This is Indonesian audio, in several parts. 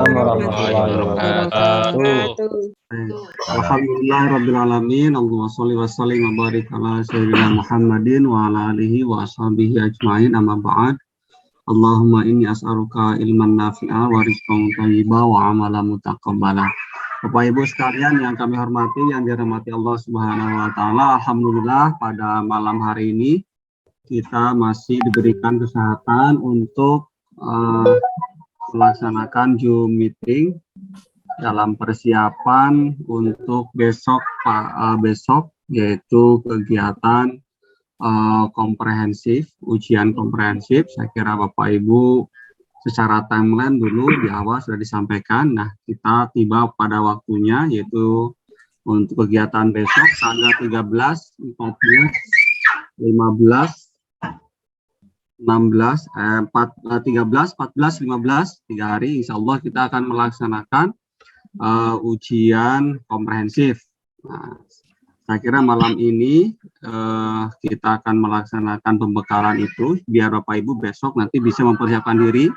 warahmatullahi wabarakatuh. Alhamdulillah rabbil alamin. Allahumma sholli wa sallim wa barik ala sayyidina Muhammadin wa ala alihi wa ashabihi ajmain, amma ba'd. Allahumma inni as'aluka ilman nafi'a wa rizqan thayyiba wa amalan mutaqabbala. Bapak Ibu sekalian yang kami hormati, yang dirahmati Allah Subhanahu wa taala, alhamdulillah pada malam hari ini kita masih diberikan kesehatan untuk melaksanakan Zoom meeting dalam persiapan untuk besok yaitu kegiatan komprehensif, ujian komprehensif. Saya kira Bapak Ibu secara timeline dulu di awal sudah disampaikan. Nah, kita tiba pada waktunya, yaitu untuk kegiatan besok tanggal 13, 14, 15, 13, 14, 15, 3 hari, insya Allah kita akan melaksanakan ujian komprehensif. Nah, saya kira malam ini kita akan melaksanakan pembekalan itu, biar Bapak Ibu besok nanti bisa mempersiapkan diri,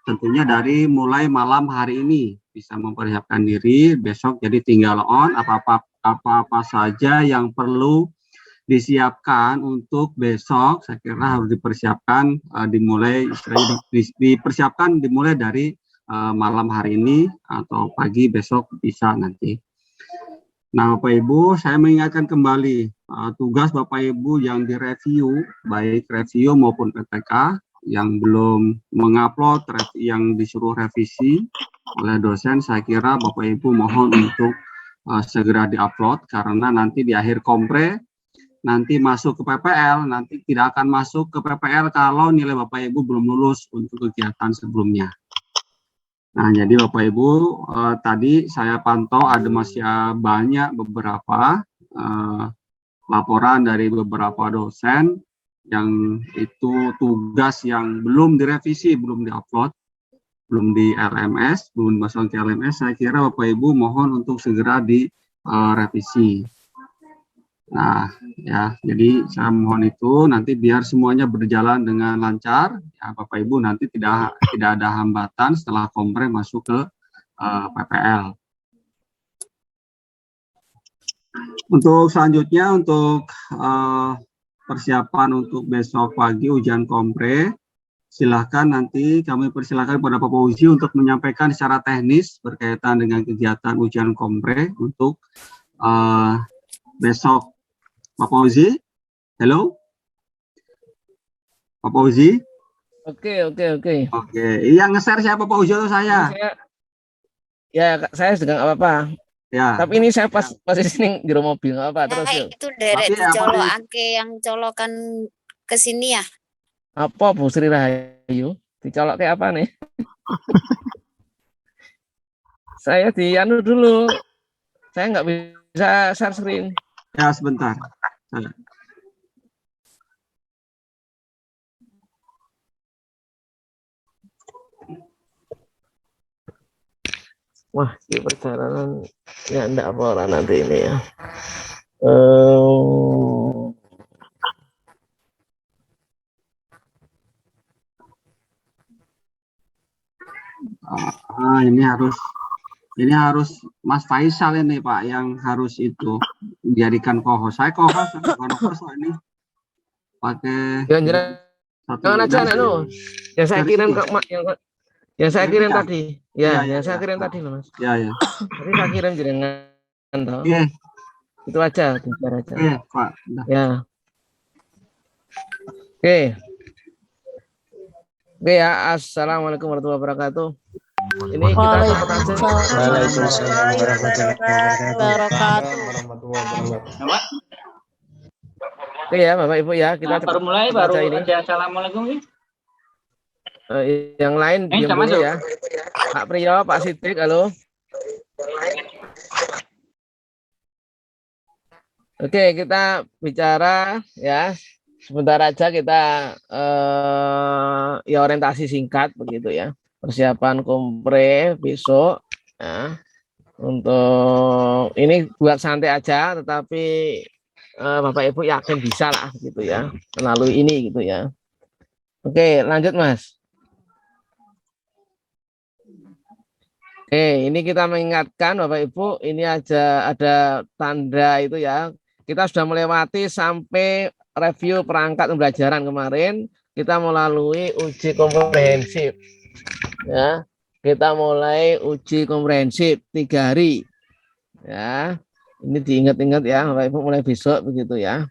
tentunya dari mulai malam hari ini bisa mempersiapkan diri besok. Jadi tinggal on apa-apa saja yang perlu disiapkan untuk besok, saya kira harus dipersiapkan dimulai dari malam hari ini atau pagi besok bisa nanti. Nah, Bapak Ibu, saya mengingatkan kembali tugas Bapak Ibu yang direview, baik review maupun PTK, yang belum mengupload, yang disuruh revisi oleh dosen, saya kira Bapak Ibu mohon untuk segera diupload, karena nanti di akhir kompre nanti masuk ke PPL, nanti tidak akan masuk ke PPL kalau nilai Bapak Ibu belum lulus untuk kegiatan sebelumnya. Nah, jadi Bapak Ibu, tadi saya pantau ada masih banyak beberapa laporan dari beberapa dosen yang itu tugas yang belum direvisi, belum diupload, belum di LMS, belum dimasukkan ke LMS. Saya kira Bapak Ibu mohon untuk segera direvisi. Nah, ya, jadi saya mohon itu nanti biar semuanya berjalan dengan lancar, ya, Bapak Ibu nanti tidak ada hambatan setelah kompre masuk ke PPL. Untuk selanjutnya, untuk persiapan untuk besok pagi ujian kompre, silahkan nanti kami persilahkan kepada Bapak Uzi untuk menyampaikan secara teknis berkaitan dengan kegiatan ujian kompre untuk besok. Bapak Uzi, halo, Bapak Uzi. Oke. Yang nge-share siapa, Pak Uzi atau saya? Saya sedang apa-apa. Ya. Tapi ini saya pas di sini di mobil nggak apa. Terus yuk. Itu derek dicolok angke yang colokan ke sini ya. Apa Bu Sri Rahayu? Dicolok kayak apa nih? Saya di anu dulu. Saya nggak bisa share screen. Ya, sebentar. Wah, di perjalanan ya enggak apa orang nanti ini ya. Ini harus Mas Faisal ini Pak yang harus itu dijadikan co-host. Saya co-host, bukan host ini. Pakai jangan aja no. Yang saya kirim yang saya kirim tadi. Ya, yang saya kirim tadi loh, Mas. Ya. Jadi saya kirim jenengan toh. Oke. Itu aja, bicara aja. Oke, Pak. Ya. Oke ya, assalamualaikum warahmatullahi wabarakatuh. Ini kita Waalaikumsalam warahmatullahi wabarakatuh. Oke ya, Bapak Ibu ya, kita baru mulai baru ini. Ada assalamualaikum ya. Yang lain diam dulu ya. Pak Priyo, Pak Sidik, halo. Oke, kita bicara ya. Sebentar aja kita ya orientasi singkat begitu ya. Persiapan kompre besok ya. Untuk ini buat santai aja, tetapi Bapak Ibu yakin bisa lah gitu ya melalui ini gitu ya. Oke, lanjut Mas. Ini kita mengingatkan Bapak Ibu, ini aja ada tanda itu ya. Kita sudah melewati sampai review perangkat pembelajaran kemarin. Kita melalui uji komprehensif. Ya, kita mulai uji komprehensif 3 hari. Ya, ini diingat-ingat ya, Bapak Ibu mulai besok begitu ya.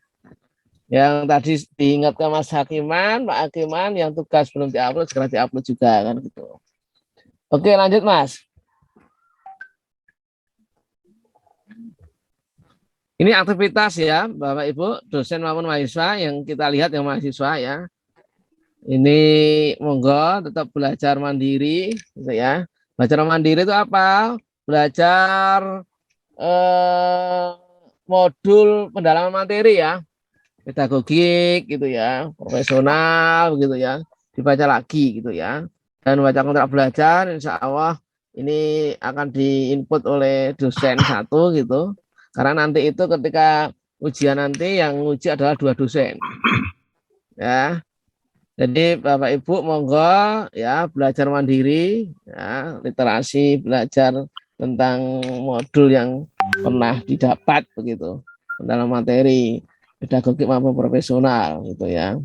Yang tadi diingatkan Mas Hakiman, Pak Hakiman, yang tugas belum diupload segera diupload juga kan gitu. Oke, lanjut Mas. Ini aktivitas ya, Bapak Ibu, dosen maupun mahasiswa yang kita lihat yang mahasiswa ya. Ini monggo tetap belajar mandiri, gitu ya. Belajar mandiri itu apa? Belajar modul pendalaman materi ya, pedagogik gitu ya, profesional begitu ya, dibaca lagi gitu ya. Dan baca kontrak belajar, insya Allah ini akan diinput oleh dosen 1 gitu. Karena nanti itu ketika ujian nanti yang uji adalah 2 dosen. Ya. Jadi Bapak Ibu monggo ya belajar mandiri ya, literasi, belajar tentang modul yang pernah didapat begitu. Dalam materi pedagogik maupun profesional gitu ya.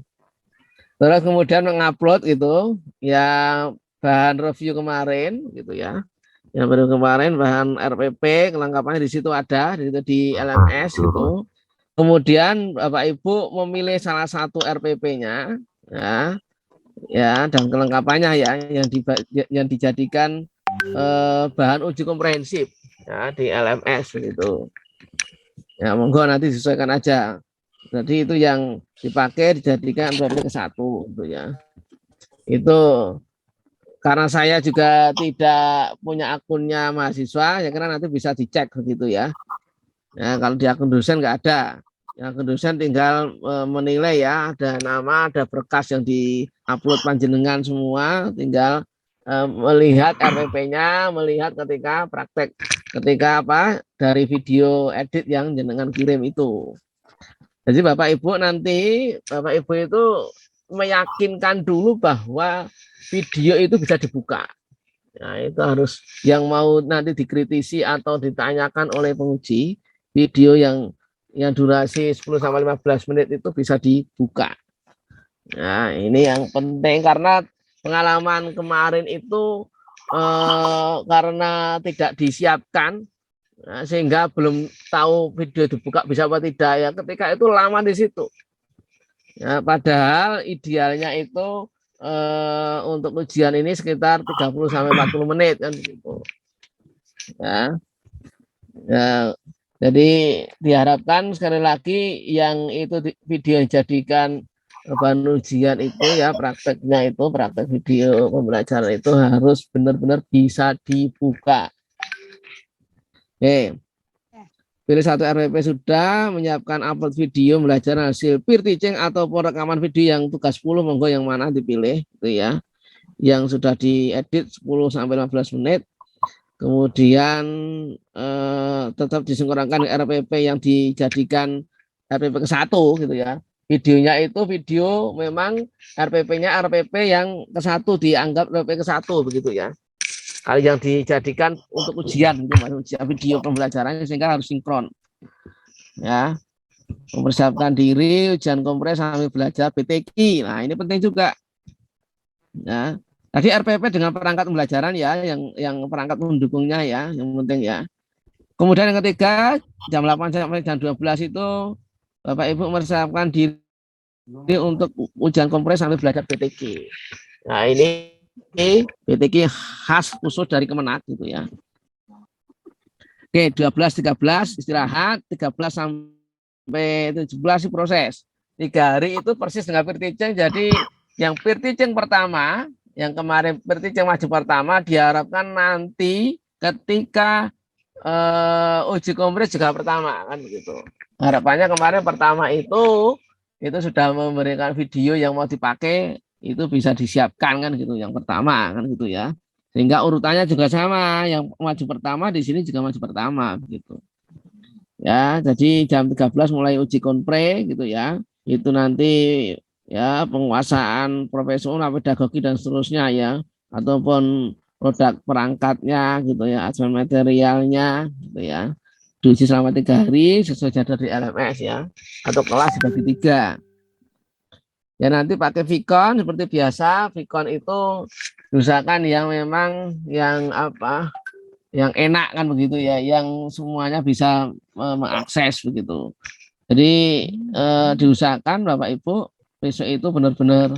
Terus kemudian mengupload gitu ya bahan review kemarin gitu ya. Yang baru kemarin bahan RPP kelengkapannya di situ ada di situ di LMS itu. Kemudian Bapak Ibu memilih salah satu RPP-nya ya, ya dan kelengkapannya ya yang dijadikan bahan uji komprehensif ya di LMS gitu. Ya monggo nanti disesuaikan aja. Jadi itu yang dipakai dijadikan RPP ke 1 gitu ya. Itu karena saya juga tidak punya akunnya mahasiswa, ya karena nanti bisa dicek begitu ya. Ya kalau di akun dosen nggak ada. Yang akun dosen tinggal menilai ya, ada nama, ada berkas yang diupload panjenengan semua, tinggal melihat RPP-nya, melihat ketika praktek, ketika apa dari video edit yang jenengan kirim itu. Jadi Bapak Ibu nanti, Bapak Ibu itu meyakinkan dulu bahwa video itu bisa dibuka. Nah, itu harus yang mau nanti dikritisi atau ditanyakan oleh penguji, video yang durasi 10 sampai 15 menit itu bisa dibuka. Nah, ini yang penting karena pengalaman kemarin itu karena tidak disiapkan sehingga belum tahu video dibuka bisa apa tidak ya, ketika itu lama di situ. Ya, padahal idealnya itu untuk ujian ini sekitar 30 sampai 40 menit kan gitu. Ya. Ya, jadi diharapkan sekali lagi yang itu video dijadikan bahan ujian itu ya prakteknya itu praktek video pembelajaran itu harus benar-benar bisa dibuka. Oke. Pilih satu RPP sudah menyiapkan upload video belajar hasil peer teaching ataupun rekaman video yang tugas 10 monggo yang mana dipilih itu ya. Yang sudah diedit 10 sampai 15 menit. Kemudian tetap disinkronkan RPP yang dijadikan RPP ke 1 gitu ya. Videonya itu video memang RPP-nya RPP yang ke 1 dianggap RPP ke 1 begitu ya. Kalau yang dijadikan untuk ujian itu ujian video pembelajarannya sehingga harus sinkron. Ya. Mempersiapkan diri ujian kompres sambil belajar BTQ. Nah, ini penting juga. Ya. Tadi RPP dengan perangkat pembelajaran ya, yang perangkat pendukungnya ya, yang penting ya. Kemudian yang ketiga, jam 8 sampai jam 12 itu Bapak Ibu mempersiapkan diri untuk ujian kompres sambil belajar BTQ. Nah, ini BTQ khas khusus dari Kemenak gitu ya. Oke, 12-13 istirahat, 13 sampai 17 proses. 3 hari itu persis dengan peer teaching. Jadi yang peer teaching pertama, yang kemarin peer teaching maju pertama diharapkan nanti ketika uji kompres juga pertama kan begitu. Harapannya kemarin pertama itu sudah memberikan video yang mau dipakai itu bisa disiapkan kan gitu yang pertama kan gitu ya, sehingga urutannya juga sama, yang maju pertama di sini juga maju pertama begitu ya. Jadi jam 13 mulai uji konpre gitu ya, itu nanti ya penguasaan profesional pedagogi dan seterusnya ya, ataupun produk perangkatnya gitu ya, asesmen materialnya gitu ya. Diuji selama 3 hari sesuai jadwal di LMS ya, atau kelas dibagi 3. Ya nanti pakai Vicon seperti biasa. Vicon itu usahakan yang memang yang apa, yang enak kan begitu ya, yang semuanya bisa mengakses begitu. Jadi diusahakan Bapak Ibu besok itu benar-benar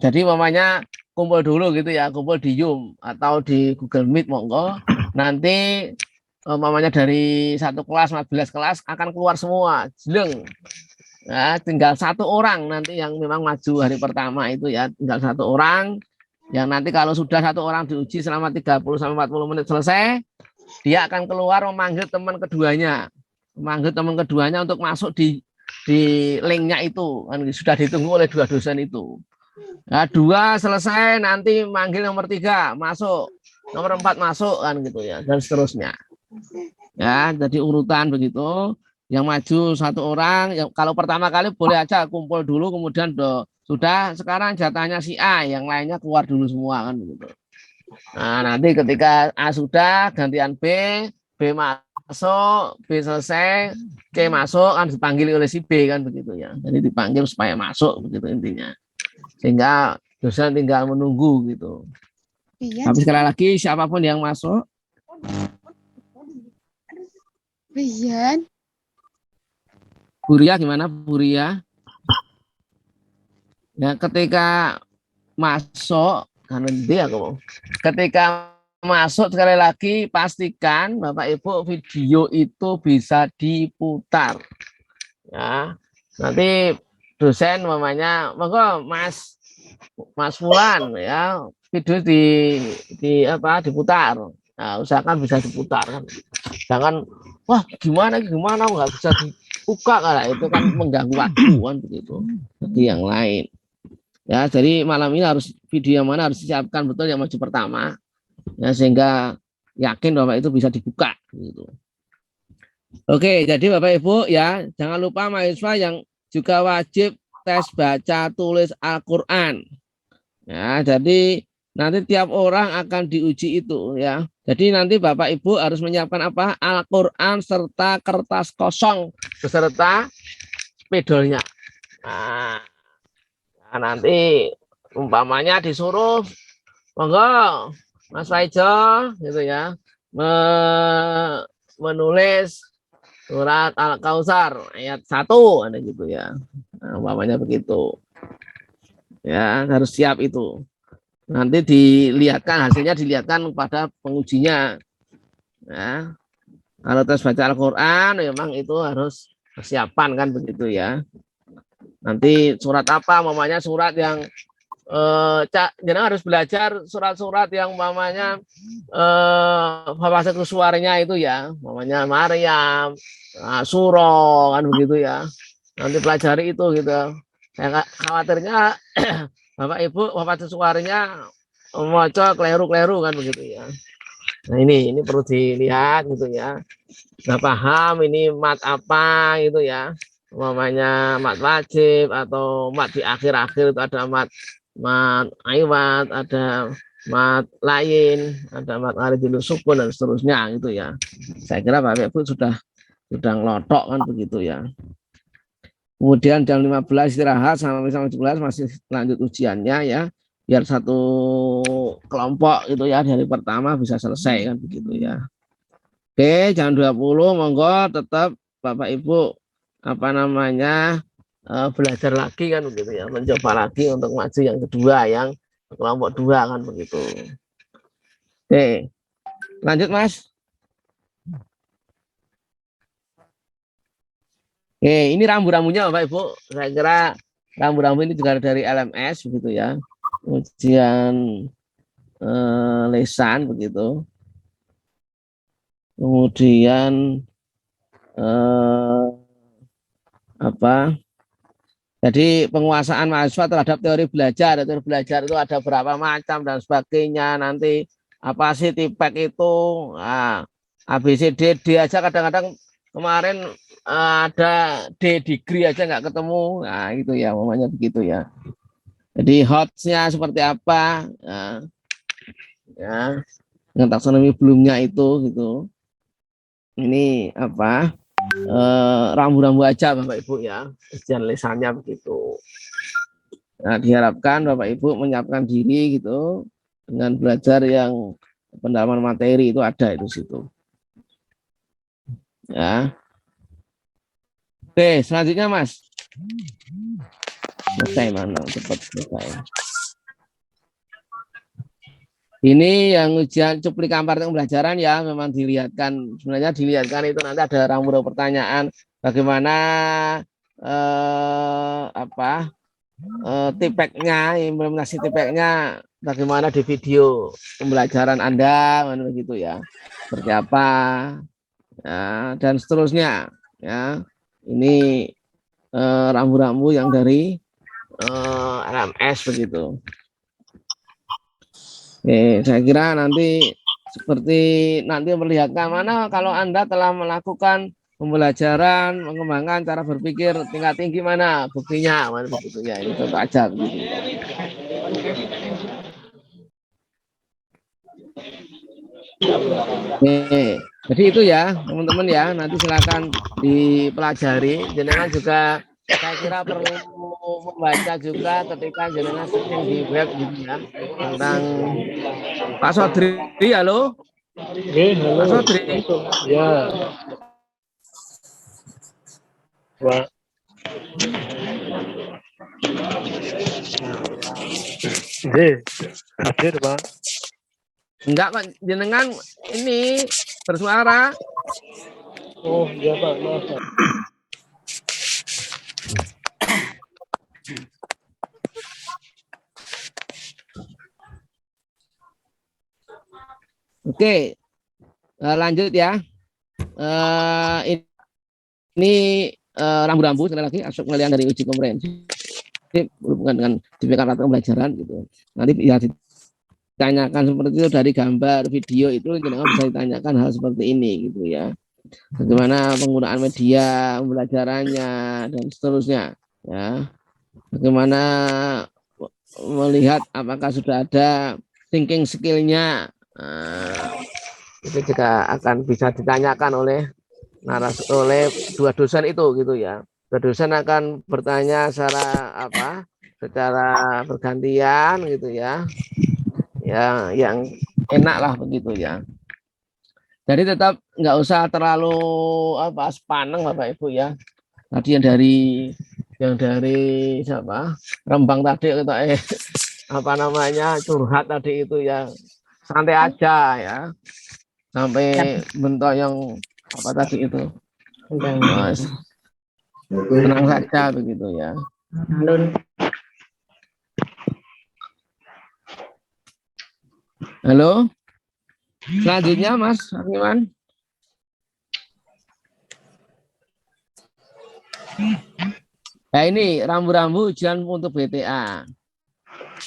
jadi mamanya kumpul dulu gitu ya, kumpul di Zoom atau di Google Meet monggo. Nanti mamanya dari satu kelas 14 kelas akan keluar semua, jeleng. Ya, tinggal 1 orang nanti yang memang maju hari pertama itu ya, tinggal 1 orang yang nanti kalau sudah 1 orang diuji selama 30-40 menit selesai, dia akan keluar memanggil teman keduanya, untuk masuk di linknya itu kan sudah ditunggu oleh 2 dosen itu. Nah, 2 selesai nanti manggil nomor 3 masuk, nomor 4 masuk kan gitu ya, dan seterusnya. Ya, jadi urutan begitu. Yang maju 1 orang, yang kalau pertama kali boleh aja kumpul dulu, kemudian sudah sekarang jatahnya si A, yang lainnya keluar dulu semua kan begitu. Nah, nanti ketika A sudah, gantian B masuk, B selesai, C masuk, kan dipanggil oleh si B kan begitu ya. Jadi dipanggil supaya masuk begitu intinya. Sehingga dosen tinggal menunggu gitu. Tapi sekali lagi siapapun yang masuk. Buria gimana Buria? Ya ketika masuk kan nanti aku ketika masuk sekali lagi pastikan Bapak Ibu video itu bisa diputar. Ya. Nanti dosen mamanya, monggo Mas Fulan ya, video diputar. Nah, usahakan bisa diputar kan. Jangan wah gimana nggak bisa dibuka kan, itu kan mengganggu waktu kan begitu. Bagi yang lain. Ya, jadi malam ini harus video yang mana harus disiapkan betul yang maju pertama. Ya, sehingga yakin bahwa itu bisa dibuka gitu. Oke, jadi Bapak Ibu ya, jangan lupa mahasiswa yang juga wajib tes baca tulis Al-Qur'an. Ya, jadi nanti tiap orang akan diuji itu ya. Jadi nanti Bapak Ibu harus menyiapkan apa? Al-Qur'an serta kertas kosong beserta spidolnya. Nah, nanti umpamanya disuruh monggo Mas Faijo gitu ya, menulis surat Al-Kautsar ayat 1 ada gitu ya. Nah, umpamanya begitu. Ya, harus siap itu. Nanti hasilnya dilihatkan pada pengujinya. Ya. Kalau tes baca Al-Qur'an memang itu harus persiapan kan begitu ya. Nanti surat apa, mamanya surat yang jangan harus belajar surat-surat yang mamanya bahasa suaranya itu ya, mamanya Maryam, Suro kan begitu ya. Nanti pelajari itu gitu. Saya khawatirnya Bapak Ibu bahasa suaranya moco kleru-kleru kan begitu ya. Nah ini perlu dilihat gitu ya. Nah paham ini mat apa gitu ya. Mamanya mat wajib atau mat di akhir-akhir itu ada mat aiwat, ada mat lain, ada mat aridul sukun dan seterusnya gitu ya. Saya kira Bapak Ibu sudah ngelotok kan begitu ya. Kemudian jam 15 istirahat sampai 17 masih lanjut ujiannya ya. Biar satu kelompok itu ya dari pertama bisa selesai kan begitu ya. Oke, jam 20 monggo tetap Bapak Ibu belajar lagi kan begitu ya, mencoba lagi untuk maju yang kedua, yang kelompok 2 kan begitu. Oke, lanjut Mas. Oke, ini rambu-rambunya Bapak Ibu. Saya kira rambu-rambu ini juga dari LMS begitu ya. Ujian lesan begitu. Kemudian jadi penguasaan mahasiswa terhadap teori belajar itu ada berapa macam dan sebagainya. Nanti apa sih tipek itu, ABCD aja kadang-kadang kemarin ada D degree aja nggak ketemu. Nah itu ya namanya begitu ya. Jadi hotnya seperti apa, ya, dengan taksonomi belumnya itu gitu. Ini apa? Rambu-rambu aja Bapak Ibu ya, ujian lisannya begitu. Nah, diharapkan Bapak Ibu menyiapkan diri gitu dengan belajar yang pendalaman materi itu ada itu situ. Ya. Oke, selanjutnya Mas. Selesai mana? Cepat selesai. Ini yang ujian cuplikan praktek pembelajaran ya, memang dilihatkan, sebenarnya dilihatkan itu nanti ada rambu-rambu pertanyaan bagaimana tipeknya, implementasi tipeknya bagaimana di video pembelajaran Anda, begitu ya, seperti apa ya, dan seterusnya ya. Ini rambu-rambu yang dari LMS begitu. Oke, saya kira nanti seperti nanti memperlihatkan mana kalau Anda telah melakukan pembelajaran, mengembangkan cara berpikir tingkat tinggi mana buktinya, mana begitu ya. Ini contoh aja begitu. Oke, jadi itu ya teman-teman ya. Nanti silakan dipelajari. Jenengan juga saya kira perlu membaca juga ketika jenengan searching di web gitu ya tentang Pak Sodri, halo. Halo. Pak Sodri. Ya. Pak. Hadir, Pak. Enggak, Pak. Jenengan ini bersuara. Oh, iya, Pak. Maaf, Pak. Oke, lanjut ya. Ini rambu-rambu sekali lagi masuk penilaian dari uji komprehensi berhubungan dengan diberikan praktek pembelajaran gitu. Nanti ya ditanyakan seperti itu dari gambar, video itu jangan bisa ditanyakan hal seperti ini gitu ya. Bagaimana penggunaan media pembelajarannya dan seterusnya ya. Bagaimana melihat apakah sudah ada thinking skill-nya. Itu juga akan bisa ditanyakan oleh dua dosen itu gitu ya. Dua dosen akan bertanya secara bergantian gitu ya. Ya, yang enak lah begitu ya. Jadi tetap nggak usah terlalu sepaneng Bapak Ibu ya. Tadi yang dari siapa? Rembang tadi kita curhat tadi itu ya. Santai aja ya. Sampai bentuk yang apa tadi itu. Mas, tenang saja begitu ya. Halo. Selanjutnya Mas Arniwan. Nah ini rambu-rambu ujian untuk BTA.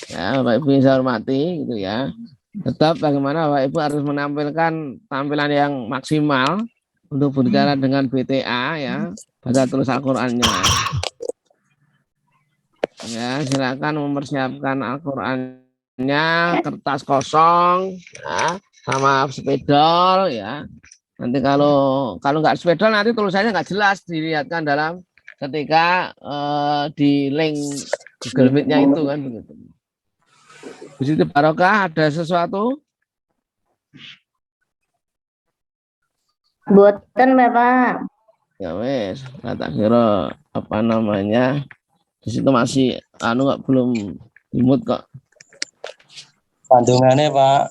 Ya, Bapak Ibu yang saya hormati gitu ya. Tetap bagaimana Bapak Ibu harus menampilkan tampilan yang maksimal untuk berbicara dengan BTA ya, baca tulis Al-Qur'annya. Ya, silakan mempersiapkan Al-Qur'annya, kertas kosong ya, sama spidol ya. Nanti kalau nggak spidol nanti tulisannya nggak jelas dilihatkan dalam ketika di link Google Meet-nya itu kan begitu. Di situ Barokah ada sesuatu? Boten Bapak. Ya wes, tak kira apa namanya. Di situ masih belum dimut kok. Kandungannya, Pak.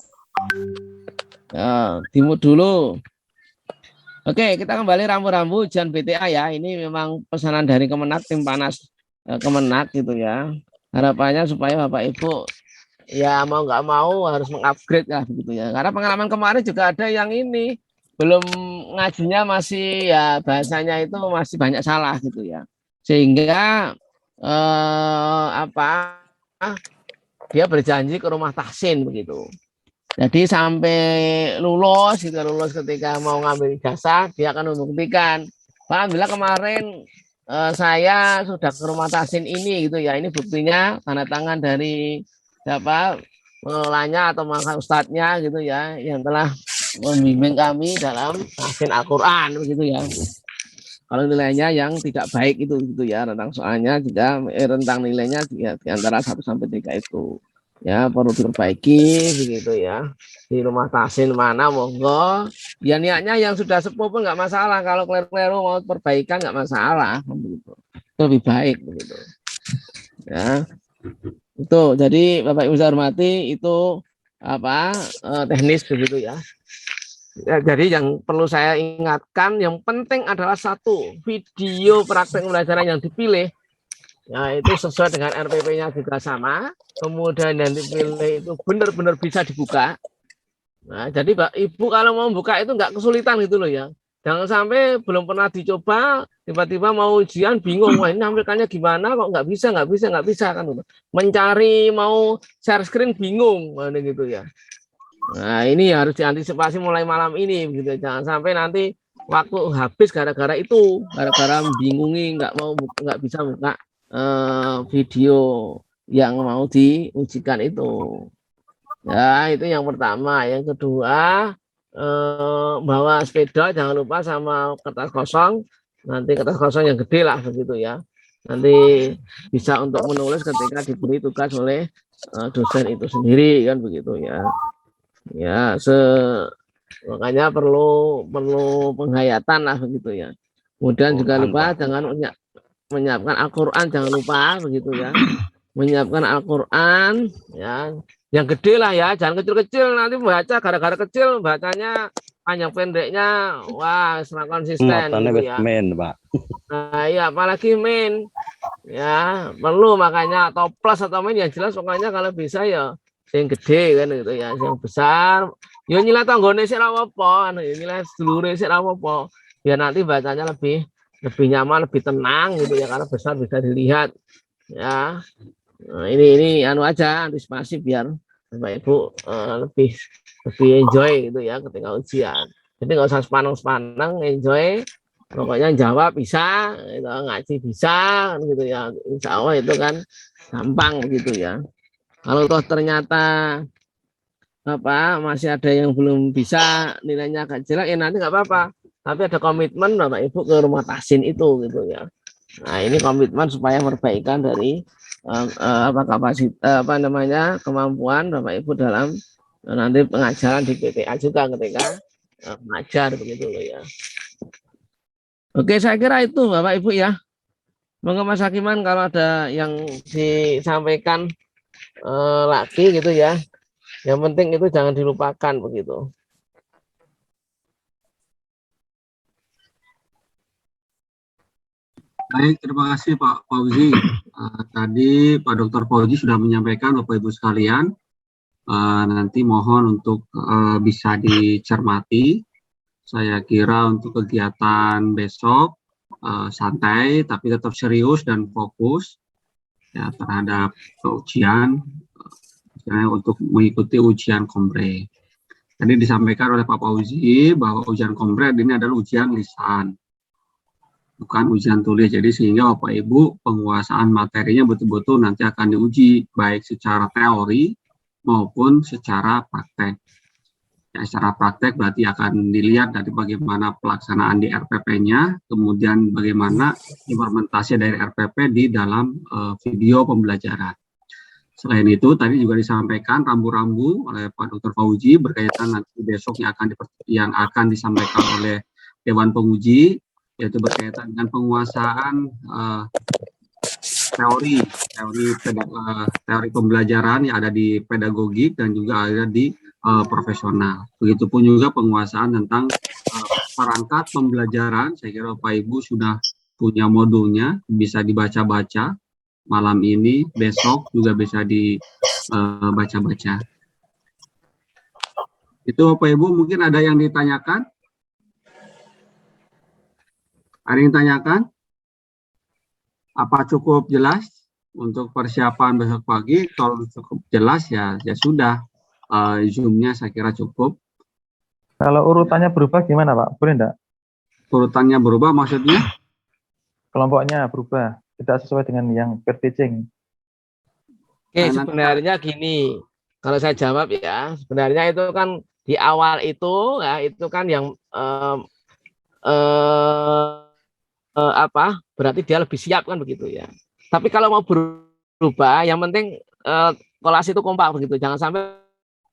Ya, dimut dulu. Oke, kita kembali rambu-rambu ujian BTA ya. Ini memang pesanan dari Kemenak, tim panas Kemenak gitu ya. Harapannya supaya Bapak Ibu ya mau nggak mau harus mengupgrade lah begitu ya. Karena pengalaman kemarin juga ada yang ini belum ngajinya masih ya bahasanya itu masih banyak salah gitu ya. Sehingga dia berjanji ke rumah tahsin begitu. Jadi sampai lulus ketika mau ngambil ijazah dia akan membuktikan. Alhamdulillah kemarin saya sudah ke rumah tahsin ini gitu ya. Ini buktinya tanda tangan dari siapa mengelolanya atau maka ustadznya gitu ya, yang telah membimbing kami dalam tahsin Al-Quran begitu ya. Kalau nilainya yang tidak baik itu gitu ya, rentang soalnya juga rentang nilainya di antara 1 sampai 3 itu. Ya, perlu diperbaiki begitu ya. Di rumah tahsin mana monggo. Ya niatnya yang sudah sepuh pun nggak masalah. Kalau keliru-keliru mau perbaikan nggak masalah begitu. Lebih baik begitu. Ya. Itu jadi Bapak Ibu saya hormati itu apa teknis begitu ya. Ya, jadi yang perlu saya ingatkan, yang penting adalah satu, video praktek pembelajaran yang dipilih, ya itu sesuai dengan RPP-nya juga sama, kemudian yang dipilih itu benar-benar bisa dibuka. Nah, jadi Pak Ibu kalau mau buka itu nggak kesulitan gitu loh ya. Jangan sampai belum pernah dicoba, tiba-tiba mau ujian bingung, wah ini nampilkannya gimana kok nggak bisa kan gitu. Mencari mau share screen bingung, gitu ya. Nah, ini harus diantisipasi mulai malam ini gitu. Jangan sampai nanti waktu habis gara-gara itu, gara-gara bingungi nggak bisa buka video yang mau diujikan itu. Ya, itu yang pertama. Yang kedua, bawa sepeda jangan lupa sama kertas kosong. Nanti kertas kosong yang gede lah begitu ya. Nanti bisa untuk menulis ketika diberi tugas oleh dosen itu sendiri kan begitu ya. Ya, makanya perlu penghayatan lah begitu ya. Kemudian juga lupa jangan menyiapkan Al-Quran, jangan lupa begitu ya. Menyiapkan Al-Quran ya. Yang gede lah ya, jangan kecil-kecil nanti baca gara-gara kecil bacanya panjang pendeknya wah serang konsisten gitu ya. Main, Pak. Nah, iya apalagi main ya perlu makanya atau plus atau main yang jelas pokoknya kalau bisa ya yang gede kan gitu ya, yang besar ya nilai tanggone sik ora apa, nilai sedulure sik ora apa, biar nanti bacanya lebih nyaman, lebih tenang gitu ya, karena besar bisa dilihat ya. Nah, ini anu aja antisipasi biar Bapak Ibu lebih enjoy gitu ya ketika ujian. Jadi nggak usah sepanang-sepanang, enjoy. Pokoknya jawab bisa, gitu, ngaji bisa, gitu ya. Insya Allah itu kan gampang gitu ya. Kalau toh ternyata masih ada yang belum bisa, nilainya agak jelek, ya nanti nggak apa-apa. Tapi ada komitmen Bapak Ibu ke rumah tahsin itu gitu ya. Nah ini komitmen supaya perbaikan dari kapasitas kemampuan Bapak Ibu dalam nanti pengajaran di PTA juga ketika mengajar begitu loh ya. Oke, saya kira itu Bapak Ibu ya. Monggo Mas Hakiman kalau ada yang disampaikan lagi gitu ya. Yang penting itu jangan dilupakan begitu. Baik, terima kasih Pak Fauzi. Tadi Pak Dr. Fauzi sudah menyampaikan Bapak Ibu sekalian. Nanti mohon untuk bisa dicermati. Saya kira untuk kegiatan besok santai tapi tetap serius dan fokus ya terhadap ujian, misalnya untuk mengikuti ujian kompre. Tadi disampaikan oleh Pak Fauzi bahwa ujian kompre ini adalah ujian lisan, bukan ujian tulis. Jadi sehingga Bapak Ibu penguasaan materinya betul-betul nanti akan diuji baik secara teori maupun secara praktek. Ya, secara praktek berarti akan dilihat dari bagaimana pelaksanaan di RPP-nya, kemudian bagaimana implementasi dari RPP di dalam video pembelajaran. Selain itu, tadi juga disampaikan rambu-rambu oleh Pak Dr. Fauzi berkaitan nanti besok yang akan disampaikan oleh Dewan Penguji, yaitu berkaitan dengan penguasaan teori pembelajaran yang ada di pedagogik dan juga ada di profesional. Begitupun juga penguasaan tentang perangkat pembelajaran. Saya kira Bapak Ibu sudah punya modulnya, bisa dibaca-baca malam ini, besok juga bisa dibaca-baca. Itu Bapak Ibu mungkin ada yang ditanyakan? Ada yang ditanyakan? Apa cukup jelas untuk persiapan besok pagi? Kalau cukup jelas ya sudah. Zoom-nya saya kira cukup. Kalau urutannya berubah gimana Pak? Boleh enggak? Urutannya berubah maksudnya? Kelompoknya berubah, tidak sesuai dengan yang per teaching. Oke, sebenarnya gini, Kalau saya jawab ya, sebenarnya itu kan di awal itu ya itu kan yang apa? Berarti dia lebih siap kan begitu ya. Tapi kalau mau berubah, yang penting kelas itu kompak begitu. Jangan sampai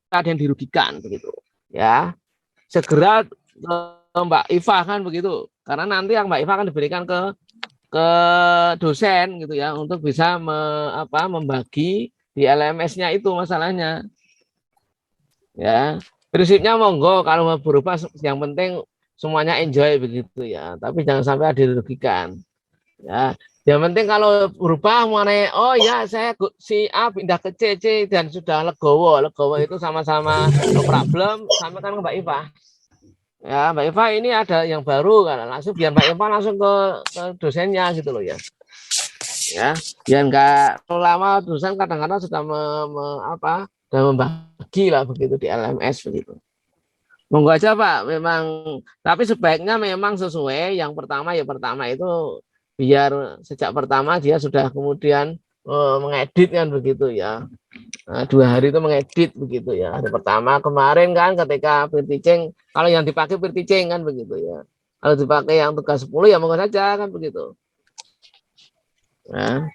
ada yang dirugikan begitu. Ya, segera ke Mbak Iva kan begitu. Karena nanti yang Mbak Iva akan diberikan ke dosen gitu ya untuk bisa membagi di LMS-nya itu masalahnya. Ya, prinsipnya monggo kalau mau berubah yang penting semuanya enjoy begitu ya. Tapi jangan sampai ada dirugikan. Ya, yang penting kalau berubah mana oh ya saya si A pindah ke C dan sudah legowo itu sama-sama no problem sama kan Mbak Iva. Ya Mbak Iva ini ada yang baru kan langsung biar Mbak Iva langsung ke dosennya gitu loh ya. Ya, biar enggak lama dosen kadang-kadang sudah sudah membagi lah begitu di LMS begitu. Monggo aja Pak, memang tapi sebaiknya memang sesuai yang pertama itu biar sejak pertama dia sudah kemudian mengedit kan begitu ya. Nah, 2 hari itu mengedit begitu ya. Hari pertama kemarin kan ketika peer kalau yang dipakai peer kan begitu ya. Kalau dipakai yang tugas 10 ya monggo saja kan begitu. Nah,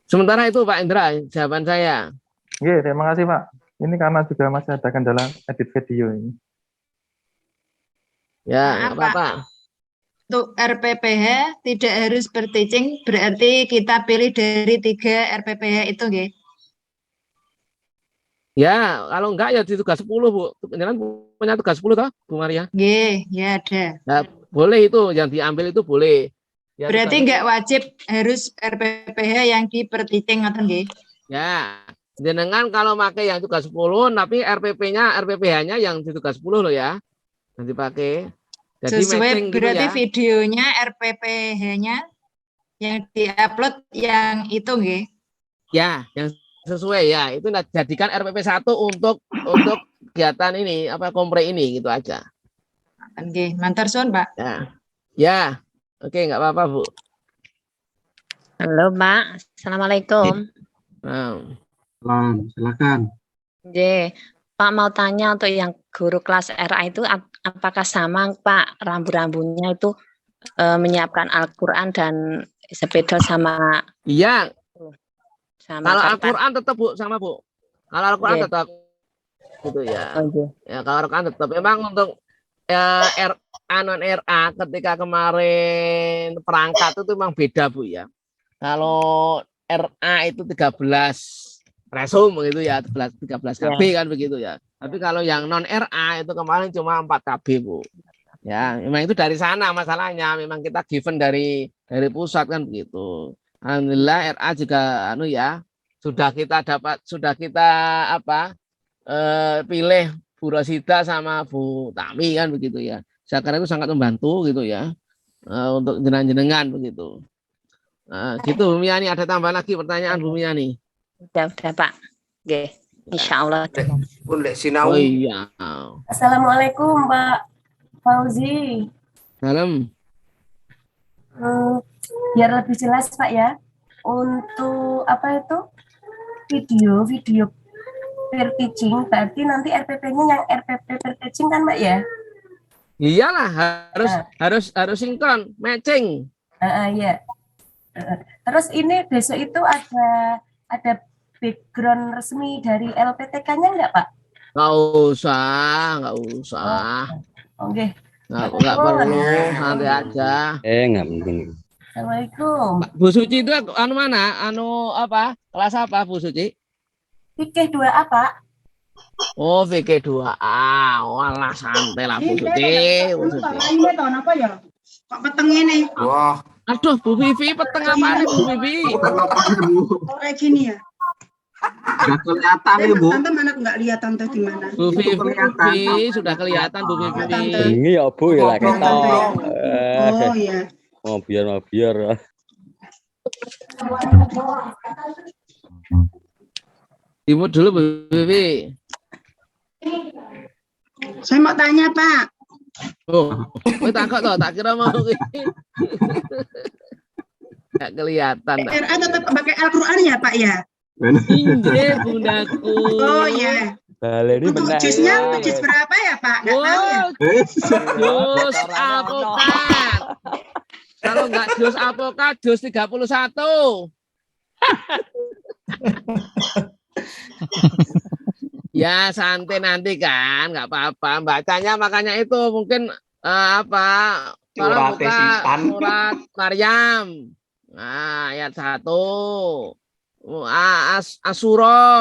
sementara itu Pak Indra jawaban saya. Oke, terima kasih Pak. Ini karena juga masih ada kendala edit video ini. Ya, Maaf, apa-apa. Untuk RPPH tidak harus berteaching, berarti kita pilih dari 3 RPPH itu, nggih. Ya, kalau enggak ya di tugas 10, Bu. Jangan punya tugas 10 toh, Bu Maria. Nggih, ya ada. Nah, boleh itu yang diambil itu boleh. Ya, Berarti nggak wajib harus RPPH yang di per-teaching atau nggih? Ya, jenengan kalau pakai yang tugas 10 tapi RPPH-nya yang di tugas 10 loh ya. Nanti pakai. Jadi Sesuai matching gitu berarti ya. videonya RPPH-nya yang diupload yang itu nggih. Ya, yang sesuai ya. Itu jadikan RPP 1 untuk kegiatan ini kompre ini gitu aja. Nggih, mantar suwun, Pak. Ya. Ya. Oke, enggak apa-apa, Bu. Halo, Pak. Assalamualaikum. Silakan. J, Pak mau tanya untuk yang guru kelas RA itu apakah sama Pak rambu-rambunya itu menyiapkan Al-Quran dan sepeda sama Iya. Kalau kertas? Al-Quran tetap Bu sama Bu. Kalau Al-Quran Iya. tetap gitu ya. Oh, iya. Ya kalau Al-Quran tetap memang untuk non RA ketika kemarin perangkat itu memang beda Bu ya. Kalau RA itu 13 resum begitu ya, 13 KB kan begitu ya. Tapi kalau yang non RA itu kemarin cuma 4 KB Bu. Ya, memang itu dari sana masalahnya. Memang kita given dari pusat kan begitu. Alhamdulillah RA juga sudah kita pilih Bu Rosida sama Bu Tami kan begitu ya. Saya kira itu sangat membantu gitu ya untuk jenengan begitu. Gitu Bu Miani, ada tambahan lagi pertanyaan Bu Miani? Udah Pak. Oke, insya Allah. Oh iya. Assalamualaikum Pak Fauzi. Salam. Biar lebih jelas Pak ya. Untuk video peer teaching berarti nanti RPP-nya yang RPP peer teaching kan Mbak ya? Iyalah harus sinkron, matching. Iya. Terus ini besok itu ada background resmi dari LPTK-nya enggak Pak? Nggak usah. Oke. Nggak perlu, nanti aja. Nggak mungkin. Assalamualaikum. Bu Suci itu mana? Kelas apa Bu Suci? Fikih 2A Pak. Oh, VK 2A. Walah santai lah Bu Suci. Ini tahun apa ya? Kok peteng ini? Wah. Aduh, Bu Vivi peteng apa nih Bu Vivi? Kayak gini ya? Nggak kelihatan nih Bu. Tante mana nggak lihat tante di mana? Bu Vivi sudah kelihatan Bu Vivi. Ini ya Bu ya lah kita. Oh iya. Mau biar. Ibu dulu Bu Vivi. Saya mau tanya Pak. Oh, takut toh, tak kira mau. Nggak kelihatan. RA tetap pakai Al-Quran ya Pak ya? Inggih, bundaku. Oh ya. Baleni Untuk meneh. jusnya jus berapa ya Pak? Nggak tahu ya. Jus alpukat. Kalau nggak jus alpukat, jus 31. Ya santai nanti kan, nggak apa-apa. Bacanya makanya itu mungkin apa? Kalau buka surat Maryam, nah, ayat 1. Asuro.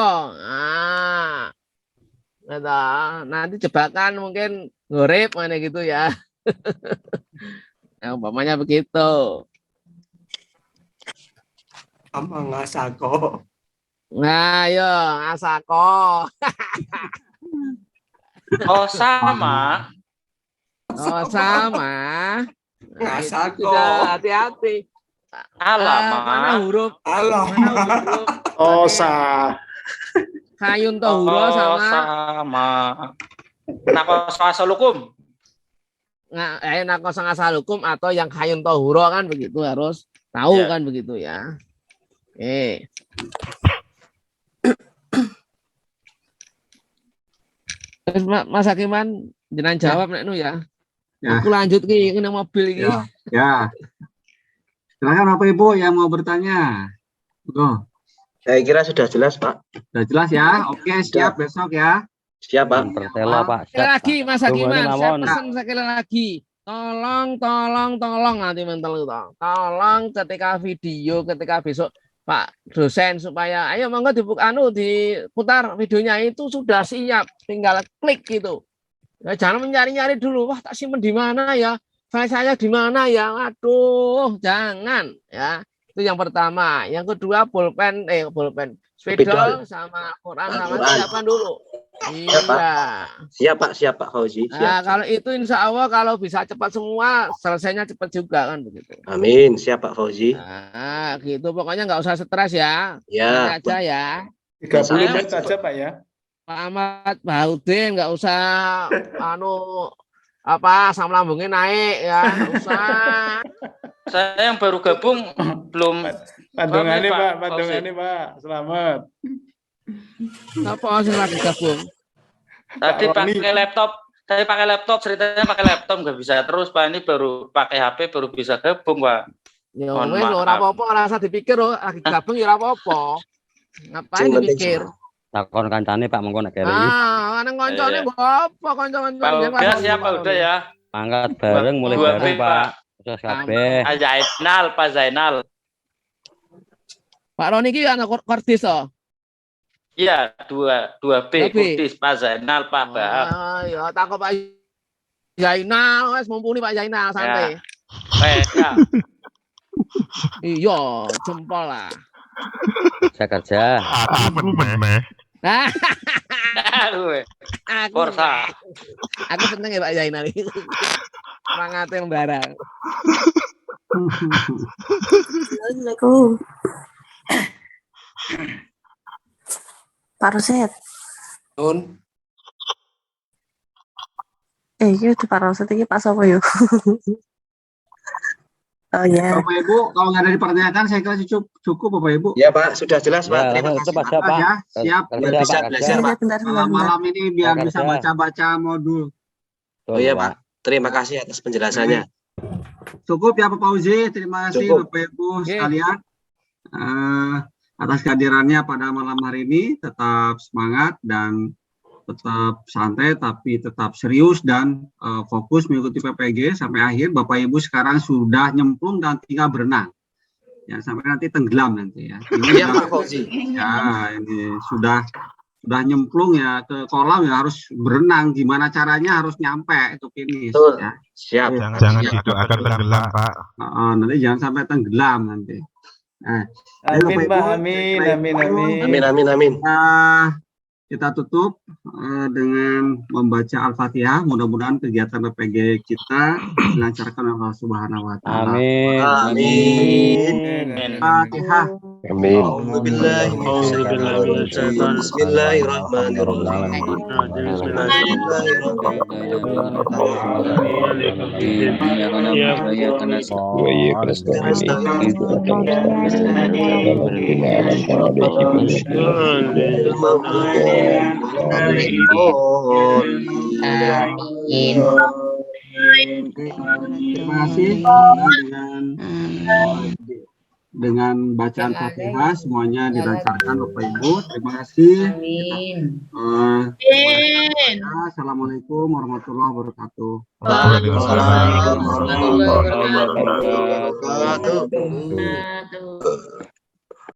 Nah, nanti jebakan mungkin ngorep mana gitu ya. Nah, umpamanya begitu. Amang asako. Nah, yo asako. Oh, sama. Oh, sama. Nah, itu Asako. sudah hati-hati. Alamak. Mana huruf? Alamak. Mana huruf? Osa. Kayun tohuro sama. Sama. Nakosa asolukum. Nah, nakosang asalukum atau yang kayun tohuro kan begitu harus tahu Ya. kan begitu ya. Oke. Terus Mas Hakiman jenengan jawab nek nu ya. Ya. Aku lanjut ki kena mobil iki. Ya. Silakan Bapak Ibu yang mau bertanya. Betul. Saya kira sudah jelas, Pak. Sudah jelas ya? Oke, siap besok ya. Siap, Pak. Tertela Pak. Sekali lagi Mas Hakiman, saya Mawon. pesan sekali lagi. Tolong nanti mental itu. Tolong ketika video, ketika besok Pak dosen supaya ayo monggo diputar videonya itu sudah siap, tinggal klik gitu. Ya, jangan mencari-nyari dulu, wah tak simpen di mana ya, file saya di mana ya, aduh jangan ya. Itu yang pertama. Yang kedua pulpen, spidol sama Quran sama siapkan dulu. Iya. Siap, Pak Fauzi. Nah, Siap. kalau itu insya Allah kalau bisa cepat semua, selesainya cepat juga kan begitu. Amin. Siap, Pak Fauzi. Nah, gitu pokoknya nggak usah stres ya. Ya. Nanti aja ya. 30 menit aja Pak ya. Pak Ahmad Baudin nggak usah asam lambungnya naik ya, nggak usah. Saya yang baru gabung belum. Pandungannya Pak, Pak, pandungannya Pak. Selamat. Apa sih lagi gabung? Tadi pakai laptop, ceritanya pakai laptop nggak bisa terus Pak. Ini baru pakai HP baru bisa gabung Pak. Ya Mohon wes maaf. ora apa-apa, ora usah dipikir loh, lagi gabung ya ora apa-apa. Ngapain dipikir? Takon kancane Pak mengko nek keri. Ana koncone Iya. nggo apa kanca-kanca Pak udah siap Pak udah ya. Mangkat bareng mulai Dua bareng B, Pak. Sukses kabeh. Pak Zainal. Pak Roni iki ana kortis to. Iya, 2B B. Kudis Pak Zainal Pak Bahar. Ah, ya takut Pak Zainal, wes mumpuni Pak Zainal santai. Ya. Iya, jempol lah. Saya kerja. Aku meneh. Nah, Aduh. aku Korsa. aku seneng ya Pak Zainal iki. Semangatnya barang. Assalamualaikum. Pak Roset. Nun. Iya itu Pak Roset ini Pak Sopo yuk. Oh ya. Bapak Ibu, kalau nggak ada dipertanyakan, saya kira cukup Bapak Ibu. Ya, Pak. Sudah jelas, Pak. Terima Langsung kasih. tetap aja Pak. Ya, siap. Biar bisa belajar, Pak. Malam ini biar bisa baca-baca modul. Oh iya, Pak. Terima kasih atas penjelasannya. Cukup ya Pak Fauzi, terima kasih Cukup. Bapak Ibu sekalian atas kehadirannya pada malam hari ini. Tetap semangat dan tetap santai tapi tetap serius dan fokus mengikuti PPG sampai akhir. Bapak Ibu sekarang sudah nyemplung dan tinggal berenang. Ya sampai nanti tenggelam nanti ya. Ini Iya, Pak Fauzi. ya ini sudah nyemplung ya ke kolam ya harus berenang. Gimana caranya harus nyampe itu finish. Betul. Ya. Siap. Jangan didoakan tenggelam, Pak. Nanti jangan sampai tenggelam nanti. Nah, Amin Bapak Pak, Ibu, amin, setelah amin, itu, amin. Amin. kita tutup dengan membaca Al-Fatihah. Mudah-mudahan kegiatan PPG kita dilancarkan oleh Allah Subhanahu wa taala. Amin. Amin. Amin. Al-Fatihah. Amin. Terima kasih dengan bacaan Fatihah semuanya dilancarkan Bapak Ibu. Terima kasih. Assalamualaikum warahmatullahi wabarakatuh. Waalaikumsalam warahmatullahi wabarakatuh.